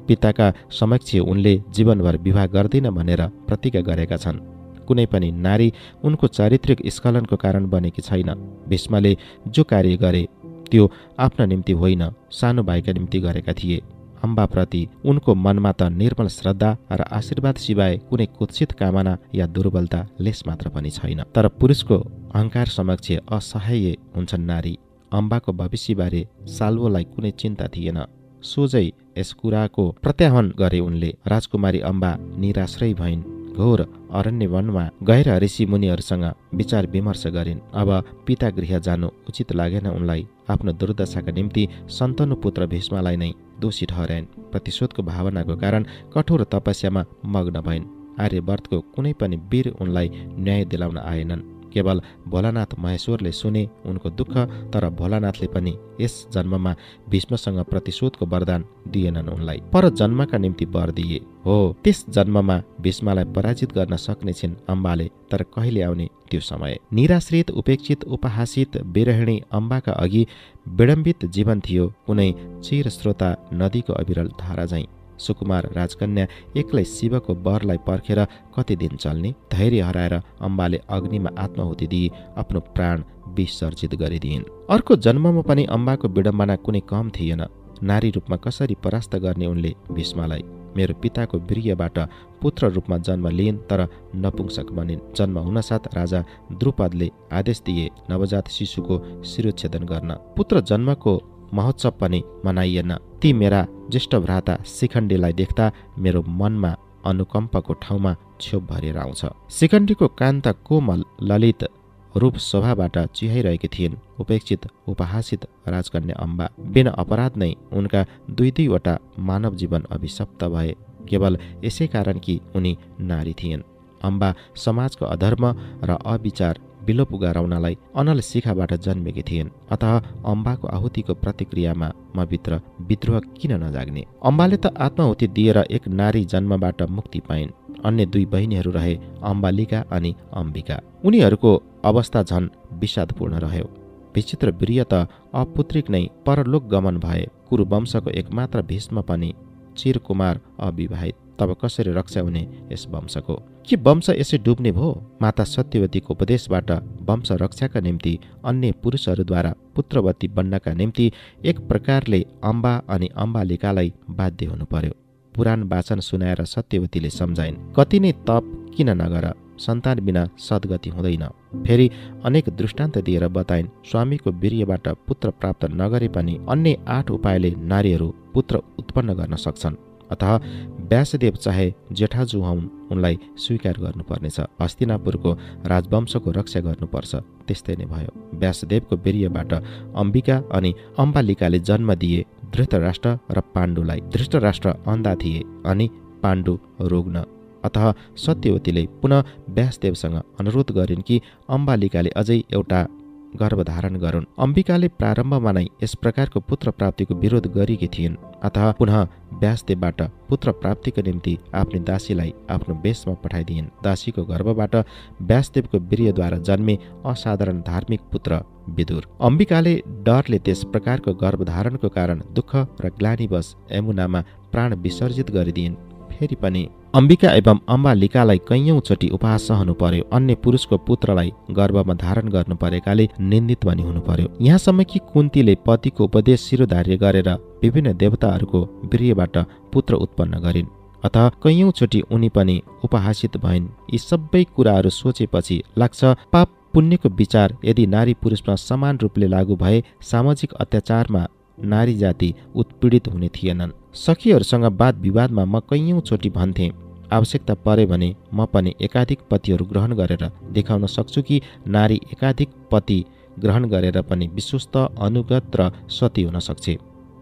पिताका समक्ष उनले जीवनभर विवाह गर्दिन भनेर प्रतिज्ञा गरेका छन्। कुनै पनि नारी उनको चारित्रिक स्खलनको कारण बनेकी छैन। भीष्मले जो कार्य गरे त्यो आफ्ना निम्ति होइन, सानो भाइका निम्ति गरेका थिए। अम्बाप्रति उनको मनमा त निर्मल श्रद्धा र आशीर्वाद सिवाय कुनै कुत्सित कामना या दुर्बलता लेस मात्र पनि छैन। तर पुरुषको अहङ्कार समक्ष असहाय हुन्छन् नारी। अम्बाको भविष्यबारे साल्वोलाई कुनै चिन्ता थिएन। सोझै यस कुराको प्रत्याह्वान गरे उनले। राजकुमारी अम्बा निराश्रय भइन्। घोर अरण्य वनमा गएर ऋषि मुनिहरूसँग विचार विमर्श गरिन्। अब पिता गृह जानु उचित लागेन उनलाई। आफ्नो दुर्दशाका निम्ति सन्तनु पुत्र भीष्मलाई नै दोषी ठहराइन्। प्रतिशोधको भावनाको कारण कठोर तपस्यामा मग्न भइन्। आर्यवर्तको कुनै पनि वीर उनलाई न्याय दिलाउन आएनन्। केवल भोलानाथ महेश्वरले सुने उनको दुःख, तर भोलानाथले पनि यस जन्ममा भीष्मसँग प्रतिशोधको वरदान दिएनन् उनलाई, पर जन्मका निम्ति वर दिए। हो, त्यस जन्ममा भीष्मलाई पराजित गर्न सक्ने छिन् अम्बाले, तर कहिले आउने त्यो समय? निराश्रित, उपेक्षित, उपहासित विरहिणी अम्बाका अघि विडम्बित जीवन थियो कुनै चिर स्रोता नदीको अविरल धारा झैं। सुकुमार राजकन्या एक्लै शिवको वरलाई पर्खेर कति दिन चल्ने? धैर्य हराएर अम्बाले अग्निमा आत्माहुति दिई आफ्नो प्राण विसर्जित गरिदिइन्। अर्को जन्ममा पनि अम्बाको विडम्बना कुनै कम थिएन। नारी रूपमा कसरी परास्त गर्ने उनले भीष्मलाई? मेरो पिताको वीर्यबाट पुत्र रूपमा जन्म लिइन्, तर नपुंसक बनिन्। जन्म हुनसाथ राजा द्रुपदले आदेश दिए नवजात शिशुको शिरोच्छेदन गर्न। पुत्र जन्मको महोत्सव पनि मनाइएन। ती मेरा ज्येष्ठ भ्राता शिखण्डीलाई देख्दा मेरो मनमा अनुकम्पको ठाउँमा क्षोभ भरेर आउँछ। शिखण्डीको कान्त कोमल ललित रूप शोभाबाट चिहाइरहेकी थिइन्। उपेक्षित, उपहासित राजकन्या अम्बा। बिना अपराध नै उनका दुईवटा मानव जीवन अभिशप्त भए, केवल यसै कारण कि उनी नारी थिइन्। अम्बा समाजको अधर्म र अविचार विलोप गराउनलाई अनल शिखाबाट जन्मेकी थिइन्। अतः अम्बाको आहुतिको प्रतिक्रियामा म भित्र विद्रोह किन नजाग्ने? अम्बाले त आत्माहुति दिएर एक नारी जन्मबाट मुक्ति पाइन्। अन्य दुई बहिनीहरू रहे, अम्बालिका अनि अम्बिका। उनीहरूको अवस्था झन विषादपूर्ण रह्यो। विचित्र वीर्य त अपुत्रिक नै परलोक गमन भए। कुरुवंशको एकमात्र भीष्म पनि चिरकुमार अविवाहित। तब कसरी रक्षा हुने यस वंशको? के वंश यसै डुब्ने भो? माता सत्यवतीको उपदेशबाट वंश रक्षाका निम्ति अन्य पुरुषहरूद्वारा पुत्रवती बन्नका निम्ति एक प्रकारले अम्बा अनि अम्बालिकालाई बाध्य हुनु पर्यो। पुराण वाचन सुनाएर सत्यवतीले सम्झाइन्, कति नै तप किन नगर, सन्तान बिना सद्गति हुँदैन। फेरि अनेक दृष्टान्त दिएर बताइन्, स्वामीको वीर्यबाट पुत्र प्राप्त नगरे पनि अन्य 8 उपायले नारीहरू पुत्र उत्पन्न गर्न सक्छन्। अतः व्यासदेव चाहे जेठाजु हुन्, उनलाई स्वीकार गर्नुपर्नेछ। हस्तिनापुरको राजवंशको रक्षा गर्नुपर्छ। त्यस्तै नै भयो। व्यासदेवको वीर्यबाट अम्बिका अनि अम्बालिकाले जन्म दिए धृतराष्ट्र र पाण्डुलाई। धृतराष्ट्र अन्धा थिए अनि पाण्डु रोग्न। अतः सत्यवतीले पुनः व्यासदेवसँग अनुरोध गरिन् कि अम्बालिकाले अझै एउटा गर्भधारण गरून्। अम्बिकाले प्रारम्भमा नै यस प्रकारको पुत्र प्राप्तिको विरोध गरेकी थिइन्। अतः पुनः व्यासदेवबाट पुत्र प्राप्तिको निम्ति आफ्नो दासीलाई आफ्नो वेशमा पठाइदिइन्। दासीको गर्भबाट व्यासदेवको वीर्यद्वारा जन्मे असाधारण धार्मिक पुत्र विदुर। अम्बिकाले डरले त्यस प्रकारको गर्भधारणको कारण दुःख र ग्लानिवश यमुनामा प्राण विसर्जित गरिदिइन्। फेरि पनि अम्बिका एवं अम्बालिकालाई कैयौं चोटि उपहास सहनु पर्यो। अन्य पुरुषको पुत्रलाई गर्भमा धारण गर्नु परेकाले निन्दित पनि हुनु पर्यो। यहाँसम्म कि कुन्तीले पतिको उपदेश शिरोधार्य गरेर विभिन्न देवताहरूको वीर्यबाट पुत्र उत्पन्न गरिन्। अतः कैयौं चोटि उनी पनि उपहासित भइन्। यी सबै कुराहरू सोचेपछि लाग्छ, पाप पुण्यको विचार यदि नारी पुरुषमा समान रूपले लागू भए सामाजिक अत्याचारमा नारी जाति उत्पीडित हुने थिएनन्। सखीहरूसँग वाद विवादमा म कैयौं चोटि भन्थे, आवश्यकता परे भने म पनि एकाधिक पतिहरू ग्रहण गरेर देखाउन सक्छु कि नारी एकाधिक पति ग्रहण गरेर पनि विश्वस्त, अनुगत र सती हुन सक्छे।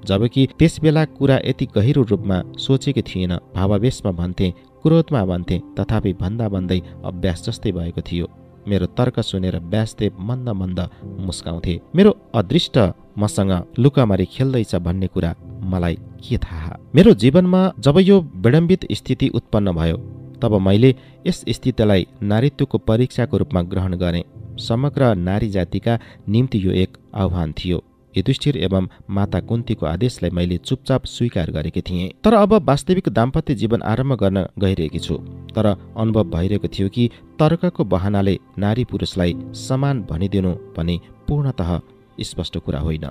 जबकि त्यसबेला कुरा यति गहिरो रूपमा सोचेकै थिएन। भावावेशमा भन्थे, क्रोधमा भन्थे, तथापि भन्दा भन्दै अभ्यास जस्तै भएको थियो। मेरो तर्क सुनेर व्यासदेव मन्द मन्द मुस्काउँथे। मेरो अदृष्ट मसँग लुकामारी खेल्दैछ भन्ने कुरा मलाई के थाहा? मेरो जीवनमा जब यो विडम्बित स्थिति उत्पन्न भयो, तब मैले यस स्थितिलाई नारीत्वको परीक्षाको रूपमा ग्रहण गरेँ। समग्र नारी जातिका निम्ति यो एक आह्वान थियो। युधिष्ठिर एवं माता कुन्तीको आदेशलाई मैले चुपचाप स्वीकार गरेकी थिएँ। तर अब वास्तविक दाम्पत्य जीवन आरम्भ गर्न गइरहेकी छु। तर अनुभव भइरहेको थियो कि तर्कको बहानाले नारी पुरुषलाई समान भनिदिनु भने पूर्णतः स्पष्ट कुरा होइन।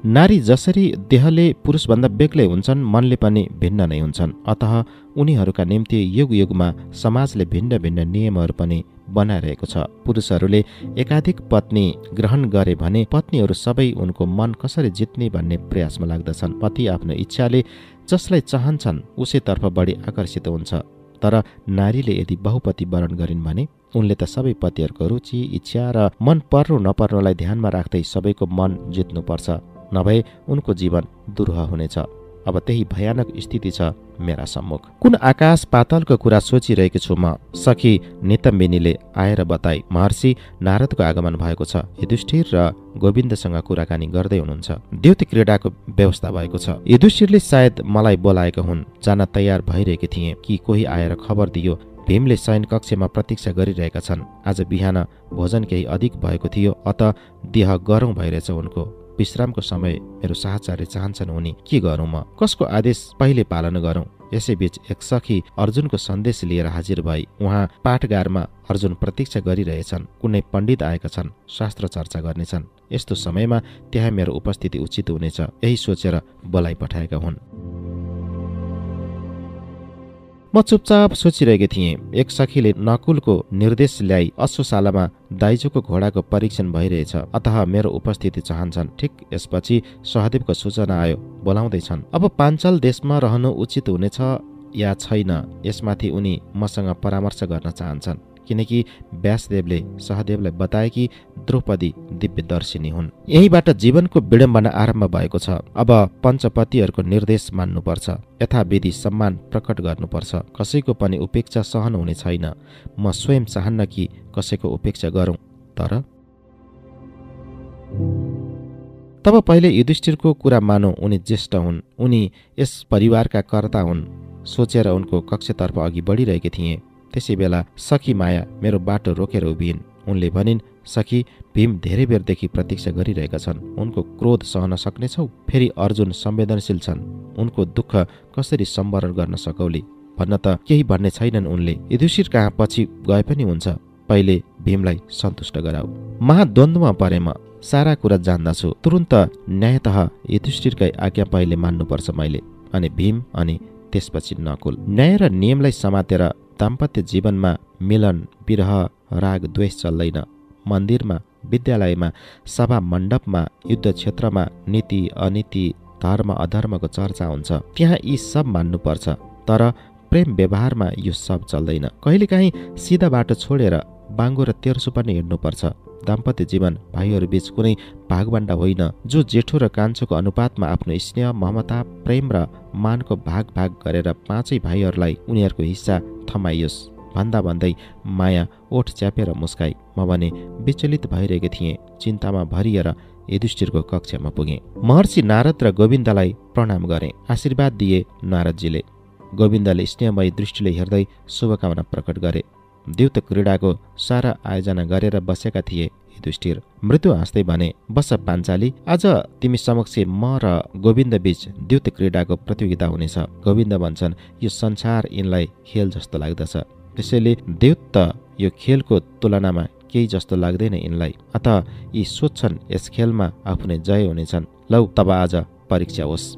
नारी जसरी देहले पुरुषभन्दा बेग्लै हुन्छन्, मनले पनि भिन्न नै हुन्छन्। अतः उनीहरूका निम्ति युग युगमा समाजले भिन्न भिन्न नियमहरू पनि बनाइरहेको छ। पुरुषहरूले एकाधिक पत्नी ग्रहण गरे भने पत्नीहरू सबै उनको मन कसरी जित्ने भन्ने प्रयासमा लाग्दछन्। पति आफ्नो इच्छाले जसलाई चाहन्छन् उसैतर्फ बढी आकर्षित हुन्छ। तर नारीले यदि बहुपति वरण गरिन् भने उनले त सबै पतिहरूको रुचि, इच्छा र मन पर्नु नपर्नुलाई ध्यानमा राख्दै सबैको मन जित्नुपर्छ, नभए उनको जीवन दुरूह हुनेछ। अब त्यही भयानक स्थिति छ मेरा सम्मुख। कुन आकाश पातालको कुरा सोचिरहेको छु म, सखी नितम्बिनीले आएर बताई। महर्षि नारदको आगमन भएको छ। युधिष्ठिर र गोविन्दसँग कुराकानी गर्दै हुनुहुन्छ। द्युत क्रीडाको व्यवस्था भएको छ। युधिष्ठिरले सायद मलाई बोलाएको हुन्। जान तयार भइरहेकी थिएँ कि कोही आएर खबर दियो भीमले शयन कक्षमा प्रतीक्षा गरिरहेका छन्। आज बिहान भोजन केही अधिक भएको थियो, अत देह गरौँ भइरहेछ उनको। विश्रामको समय मेरो साहचर्य चाहन्छन् उनी। के गरौँ म? कसको आदेश पहिले पालन गरौँ? यसैबीच एक सखी अर्जुनको सन्देश लिएर हाजिर भई। उहाँ पाठगारमा अर्जुन प्रतीक्षा गरिरहेछन्। कुनै पण्डित आएका छन्, शास्त्र चर्चा गर्नेछन्। यस्तो समयमा त्यहाँ मेरो उपस्थिति उचित हुनेछ, यही सोचेर बोलाइ पठाएका हुन्। म चुपचाप सोचिरहेकी थिएँ। एक सखीले नकुलको निर्देश ल्याई अश्वशालामा दाइजोको घोडाको परीक्षण भइरहेछ, अतः मेरो उपस्थिति चाहन्छन्। ठिक यसपछि सहदेवको सूचना आयो, बोलाउँदैछन्। अब पाञ्चाल देशमा रहनु उचित हुनेछ या छैन, यसमाथि उनी मसँग परामर्श गर्न चाहन्छन्। किनकि व्यासदेवले सहदेवलाई बताए कि द्रौपदी दिव्यदर्शिनी हुन्। यहीबाट जीवनको विडम्बना आरम्भ भएको छ। अब पञ्चपतिहरूको निर्देश मान्नुपर्छ, यथाविधि सम्मान प्रकट गर्नुपर्छ। कसैको पनि उपेक्षा सहन हुने छैन। म स्वयं चाहन्न कि कसैको उपेक्षा गरौँ। तर तब पहिले युधिष्ठिरको कुरा मानौँ। उनी ज्येष्ठ हुन्, उनी यस परिवारका कर्ता हुन् सोचेर उनको कक्षतर्फ अघि बढिरहेकी थिएँ। त्यसै बेला सखी माया मेरो बाटो रोकेर उभिन्। उनले भनिन्, सखी, भीम धेरै बेरदेखि प्रतीक्षा गरिरहेका छन्। उनको क्रोध सहन सक्नेछौ? फेरि अर्जुन संवेदनशील छन्, उनको दुःख कसरी सम्वरण गर्न सकौली भन्न त केही भन्ने छैनन् उनले। युधिष्ठिर कहाँ पछि गए पनि हुन्छ, पहिले भीमलाई सन्तुष्ट गराऊ। महाद्वन्द्वमा परे म सारा कुरा जान्दछु। तुरुन्त न्यायतः युधिष्ठिरकै आज्ञा पहिले मान्नुपर्छ मैले, अनि भीम, अनि त्यसपछि नकुल। न्याय र नियमलाई समातेर दाम्पत्य जीवनमा मिलन, विरह, राग, द्वेष चल्दैन। मन्दिरमा, विद्यालयमा, सभा मण्डपमा, युद्ध क्षेत्रमा नीति, अनीति, धर्म, अधर्मको चर्चा हुन्छ। त्यहाँ यी सब मान्नुपर्छ। तर प्रेम व्यवहारमा यो सब चल्दैन। कहिलेकाहीँ सिधा बाटो छोडेर बाङ्गो र तेर्सो पनि हिँड्नुपर्छ। दाम्पत्य जीवन भाइहरू बीच कुनै भागबण्डा होइन, जो जेठो र कान्छोको अनुपातमा आफ्नो स्नेह, ममता, प्रेम र मानको भाग भाग गरेर पाँचै भाइहरूलाई उनीहरूको हिस्सा थमाइयोस् भन्दा भन्दै माया ओठ च्यापेर मुस्काई। म भने विचलित भइरहेको थिएँ। चिन्तामा भरिएर युधिष्ठिरको कक्षमा पुगेँ। महर्षि नारद र गोविन्दलाई प्रणाम गरेँ। आशीर्वाद दिए नारदजीले। गोविन्दले स्नेहमयी दृष्टिले हेर्दै शुभकामना प्रकट गरे। द्युत क्रीडाको सारा आयोजना गरेर बसेका थिए युधिष्ठिर। मृत्यु हाँस्दै भने, बस पाञ्चाली, आज तिमी समक्ष म र गोविन्द बीच द्युत क्रीडाको प्रतियोगिता हुनेछ। गोविन्द भन्छन्, यो संसार यिनलाई खेल जस्तो लाग्दछ, त्यसैले द्युत त यो खेलको तुलनामा केही जस्तो लाग्दैन यिनलाई। अतः यी सोच्छन् यस खेलमा आफू नै जय हुनेछन्। लौ तब आज परीक्षा होस्।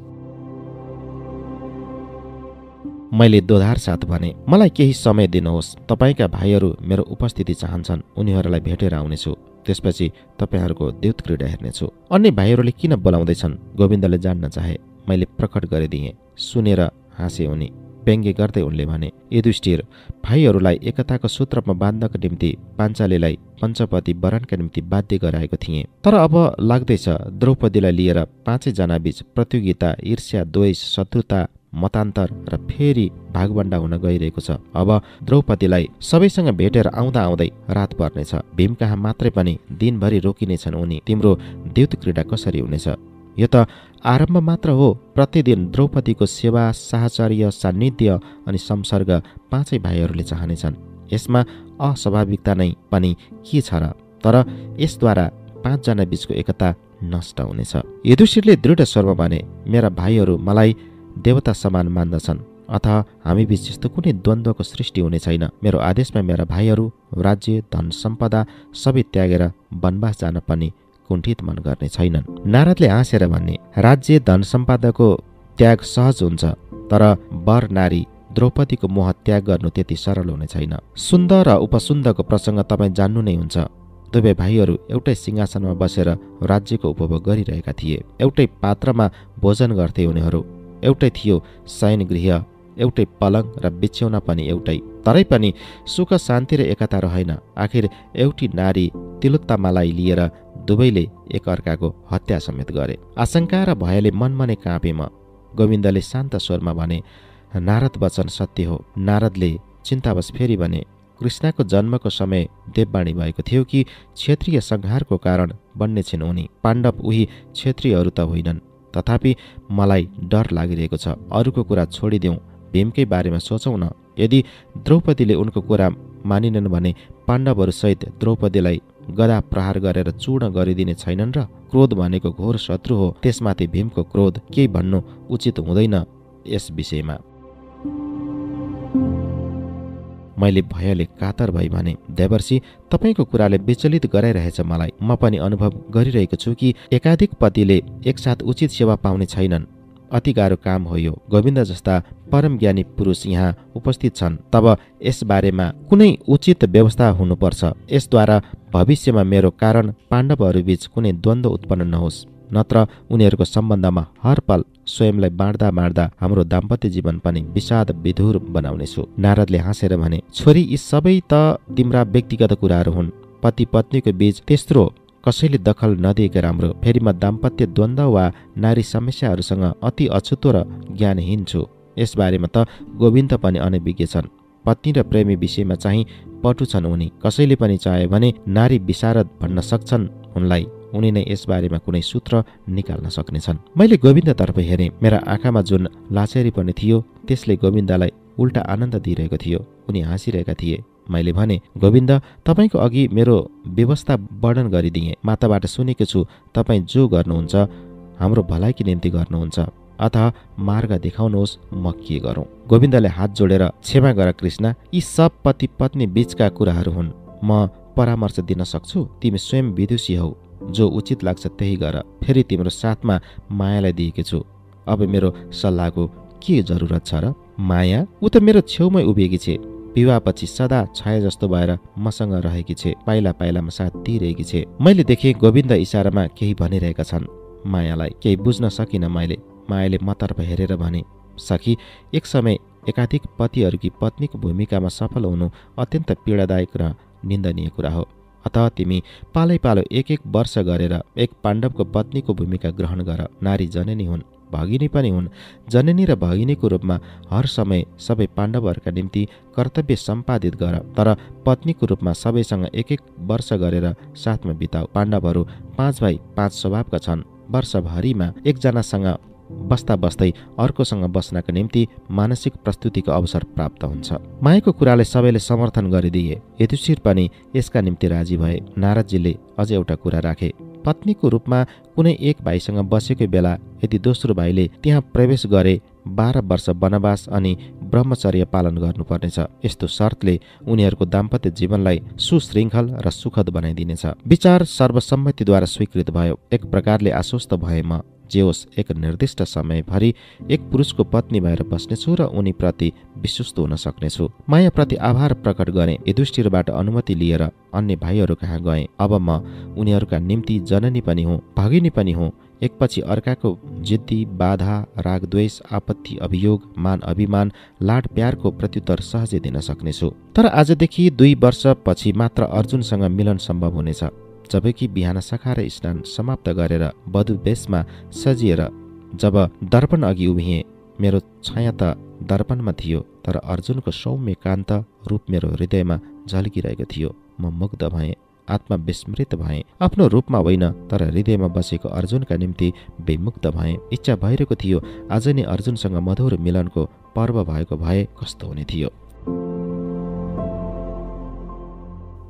मैले दोधार साथ भने, मलाई केही समय दिनुहोस्। तपाईँका भाइहरू मेरो उपस्थिति चाहन्छन्, उनीहरूलाई भेटेर आउनेछु। त्यसपछि तपाईँहरूको द्युत क्रीडा हेर्नेछु। अन्य भाइहरूले किन बोलाउँदैछन् गोविन्दले जान्न चाहे। मैले प्रकट गरिदिएँ। सुनेर हाँसे उनी। व्यङ्ग्य गर्दै उनले भने, युधिष्ठिर, भाइहरूलाई एकताको सूत्रमा बाँध्नको निम्ति पाञ्चालीलाई पञ्चपति वरणका निम्ति बाध्य गराएको थिएँ। तर अब लाग्दैछ द्रौपदीलाई लिएर पाँचै जना बीच प्रतियोगिता, ईर्ष्या, द्वेष, शत्रुता, मतान्तर र फेरि भागबण्डा हुन गइरहेको छ। अब द्रौपदीलाई सबैसँग भेटेर आउँदा आउँदै रात पर्नेछ। भीम कहाँ मात्रै पनि दिनभरि रोकिनेछन् उनी। तिम्रो द्युत क्रीडा कसरी हुनेछ? यो त आरम्भ मात्र हो। प्रतिदिन द्रौपदीको सेवा, साहचर्य, सान्निध्य अनि संसर्ग पाँचै भाइहरूले चाहनेछन्। यसमा अस्वाभाविकता नै पनि के छ र? तर यसद्वारा 5 जना बीचको एकता नष्ट हुनेछ। युधिष्ठिरले दृढ स्वरमा भने, मेरा भाइहरू मलाई देवता समान मान्दछन्, अथवा हामी बीच यस्तो कुनै द्वन्द्वको सृष्टि हुने छैन। मेरो आदेशमा मेरा भाइहरू राज्य धन सम्पदा सबै त्यागेर वनवास जान पनि कुण्ठित मन गर्ने छैनन्। नारदले हाँसेर भन्ने, राज्य धन सम्पदाको त्याग सहज हुन्छ, तर वर नारी द्रौपदीको मोह त्याग गर्नु त्यति सरल हुने छैन। सुन्दर र उपसुन्दरको प्रसङ्ग तपाईँ जान्नु नै हुन्छ। दुवै भाइहरू एउटै सिंहासनमा बसेर राज्यको उपभोग गरिरहेका थिए। एउटै पात्रमा भोजन गर्थे उनीहरू। एउटै थियो शयन गृह, एउटै पलङ र बिछ्यौना पनि एउटै। तरै पनि सुख शान्ति र एकता रहेन। आखिर एउटी नारी तिलोत्तमालाई लिएर दुवैले एकअर्काको हत्या समेत गरे। आशंका र भयले मनमनै काँपे म। गोविन्दले शान्त स्वरमा भने, नारद वचन सत्य हो। नारदले चिन्तावश फेरि भने, कृष्णको जन्मको समय देववाणी भएको थियो कि क्षेत्रीय संहारको कारण बन्ने छिन् उनी। पाण्डव उही क्षेत्रीयहरू त होइनन्। तथापि मलाई डर लागिरहेको छ। अरूको कुरा छोडिदेऊ, भीमकै बारेमा सोचौँ न। यदि द्रौपदीले उनको कुरा मानिनन् भने पाण्डवहरूसहित द्रौपदीलाई गदा प्रहार गरेर चूर्ण गरिदिने छैनन् र? क्रोध भनेको घोर शत्रु हो। त्यसमाथि भीमको क्रोध केही भन्नु उचित हुँदैन यस विषयमा। मैले भयले कातर भई भने, देवर्षि, तपाईँको कुराले विचलित गराइरहेछ मलाई। म पनि अनुभव गरिरहेको छु कि एकाधिक पतिले एकसाथ उचित सेवा पाउने छैनन्। अति गाह्रो काम हो यो। गोविन्द जस्ता परम ज्ञानी पुरुष यहाँ उपस्थित छन्। तब यसबारेमा कुनै उचित व्यवस्था हुनुपर्छ। यसद्वारा भविष्यमा मेरो कारण पाण्डवहरूबीच कुनै द्वन्द्व उत्पन्न नहोस्, नत्र उनीहरूको सम्बन्धमा हर पल स्वयंलाई बाँड्दा बाँड्दा हाम्रो दाम्पत्य जीवन पनि विषाद विधुर बनाउनेछु। नारदले हाँसेर भने, छोरी, यी सबै त तिम्रा व्यक्तिगत कुराहरू हुन्। पति पत्नीको बीच तेस्रो कसैले दखल नदिएका राम्रो। फेरि म दाम्पत्य द्वन्द्व वा नारी समस्याहरूसँग अति अछुतो र ज्ञानहीन छु। यसबारेमा त गोविन्द पनि अनभिज्ञ छन्। पत्नी र प्रेमी विषयमा चाहिँ पटु छन् उनी। कसैले पनि चाह्यो भने नारी विशारद भन्न सक्छन् उनलाई। उनी नै यसबारेमा कुनै सूत्र निकाल्न सक्नेछन्। मैले गोविन्दतर्फ हेरेँ। मेरा आँखामा जुन लाचेरी पनि थियो त्यसले गोविन्दलाई उल्टा आनन्द दिइरहेको थियो। उनी हाँसिरहेका थिए। मैले भने, गोविन्द, तपाईँको अघि मेरो व्यवस्था वर्णन गरिदिएँ। माताबाट सुनेको छु तपाईँ जो गर्नुहुन्छ हाम्रो भलाइकी निम्ति गर्नुहुन्छ। अतः मार्ग देखाउनुहोस्, म के गरौँ? गोविन्दले हात जोडेर, क्षमा गर कृष्ण, यी सब पति पत्नी बीचका कुराहरू हुन्। म परामर्श दिन सक्छु। तिमी स्वयं विदुषी हौ। जो उचित लाग्छ त्यही गर। फेरि तिम्रो साथमा मायालाई दिएकी छु। अब मेरो सल्लाहको के जरुरत छ र? माया? ऊ त मेरो छेउमै उभिएकी छे। विवाहपछि सदा छाया जस्तो भएर मसँग रहेकी छे। पाइला पाइलामा साथ दिइरहेकी छे। मैले देखेँ गोविन्द इसारामा केही भनिरहेका छन्। मायालाई केही बुझ्न सकिनँ मैले। मायाले मतर्फ हेरेर भने, सखी, एक समय एकाधिक पतिहरूकी पत्नीको भूमिकामा सफल हुनु अत्यन्त पीडादायक र निन्दनीय कुरा हो। अतः तिमी पालै पालो एक वर्ष गरेर एक पाण्डवको पत्नीको भूमिका ग्रहण गर। नारी जननी हुन्, भगिनी पनि हुन्। जननी र भगिनीको रूपमा हर समय सबै पाण्डवहरूका निम्ति कर्तव्य सम्पादित गर। तर पत्नीको रूपमा सबैसँग एक वर्ष गरेर साथमा बिताऊ। पाण्डवहरू 5 भाइ 5 स्वभावका छन्। वर्षभरिमा एकजनासँग बस्दा बस्दै अर्कोसँग बस्नका निम्ति मानसिक प्रस्तुतिको अवसर प्राप्त हुन्छ। मायाको कुराले सबैले समर्थन गरिदिए। युधिष्ठिर पनि यसका निम्ति राजी भए। नारदजीले अझ एउटा कुरा राखे। पत्नीको रूपमा कुनै एक भाइसँग बसेको बेला यदि दोस्रो भाइले त्यहाँ प्रवेश गरे 12 वर्ष वनवास अनि ब्रह्मचर्य पालन गर्नुपर्नेछ। यस्तो शर्तले उनीहरूको दाम्पत्य जीवनलाई सुशृङ्खल र सुखद बनाइदिनेछ। विचार सर्वसम्मतिद्वारा स्वीकृत भयो। एक प्रकारले आश्वस्त भए म। जे होस्, एक निर्दिष्ट समयभरि एक पुरुषको पत्नी भएर बस्नेछु र उनीप्रति विश्वस्त हुन सक्नेछु। मायाप्रति आभार प्रकट गरेँ। युधिष्ठिरबाट अनुमति लिएर अन्य भाइहरू कहाँ गएँ। अब म उनीहरूका निम्ति जननी पनि हुँ, भगिनी पनि हुँ। एकपछि अर्काको जिद्दी, बाधा, राग द्वेष, आपत्ति, अभियोग, मान अभिमान, लाड प्यारको प्रत्युत्तर सहजै दिन सक्नेछु। तर आजदेखि 2 वर्षपछि मात्र अर्जुनसँग मिलन सम्भव हुनेछ। जबकि बिहान सखाएर स्नान समाप्त गरेर वधु वेशमा सजिएर जब दर्पण अघि उभिएँ, मेरो छाया त दर्पणमा थियो, तर अर्जुनको सौम्य कान्त रूप मेरो हृदयमा झल्किरहेको थियो। म मुग्ध भएँ, आत्मा विस्मृत भएँ। आफ्नो रूपमा होइन, तर हृदयमा बसेको अर्जुनका निम्ति विमुग्ध भएँ। इच्छा भइरहेको थियो आज नै अर्जुनसँग मधुर मिलनको पर्व भएको भए कस्तो हुने थियो।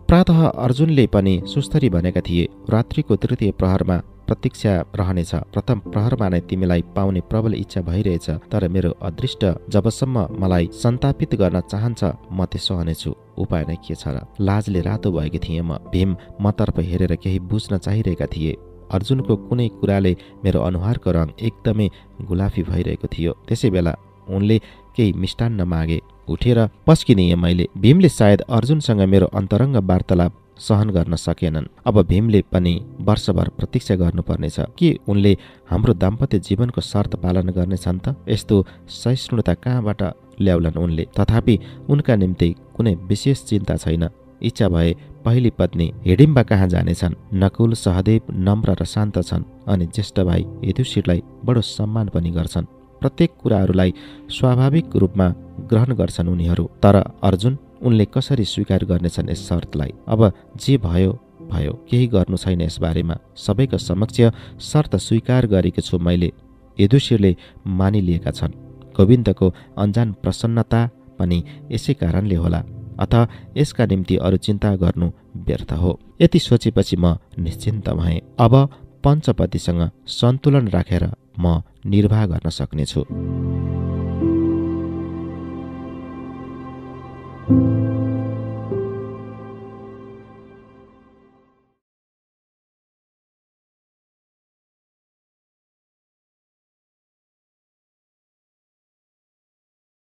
प्रातः अर्जुनले पनि सुस्तरी भनेका थिए, रात्रिको तृतीय प्रहरमा प्रतीक्षा रहनेछ। प्रथम प्रहरमा नै तिमीलाई पाउने प्रबल इच्छा भइरहेछ, तर मेरो अदृष्ट जबसम्म मलाई सन्तापित गर्न चाहन्छ म त्यसो हुनेछु। उपाय नै के छ र? लाजले रातो भएको थिएँ म। भीम मतर्फ हेरेर केही बुझ्न चाहिरहेका थिए। अर्जुनको कुनै कुराले मेरो अनुहारको रङ एकदमै गुलाफी भइरहेको थियो। त्यसै बेला उनले केही मिष्टान्न मागे। उठेर पस्किदिएँ मैले। भीमले सायद अर्जुनसँग मेरो अन्तरङ्ग वार्तालाप सहन गर्न सकेनन्। अब भीमले पनि वर्षभर प्रतीक्षा गर्नुपर्नेछ। के उनले हाम्रो दाम्पत्य जीवनको शर्त पालन गर्नेछन् त? यस्तो सहिष्णुता कहाँबाट ल्याउलान् उनले? तथापि उनका निम्ति कुनै विशेष चिन्ता छैन। इच्छा भए पहिली पत्नी हिडिम्बा कहाँ जानेछन्। नकुल, सहदेव नम्र र शान्त छन् अनि ज्येष्ठ भाइ युधिष्ठिरलाई बडो सम्मान पनि गर्छन्। प्रत्येक कुराहरूलाई स्वाभाविक रूपमा ग्रहण गर्छन् उनीहरू। तर अर्जुन, उनले कसरी स्वीकार गर्नेछन् यस शर्तलाई? अब जे भयो भयो, केही गर्नु छैन यसबारेमा। सबैको समक्ष शर्त स्वीकार गरेको छु मैले। युधिष्ठिरले मानिलिएका छन्। गोविन्दको अन्जान प्रसन्नता पनि यसै कारणले होला। अथवा यसका निम्ति अरू चिन्ता गर्नु व्यर्थ हो। यति सोचेपछि म निश्चिन्त भएँ। अब पञ्चपतिसँग सन्तुलन राखेर म निर्वाह गर्न सक्नेछु।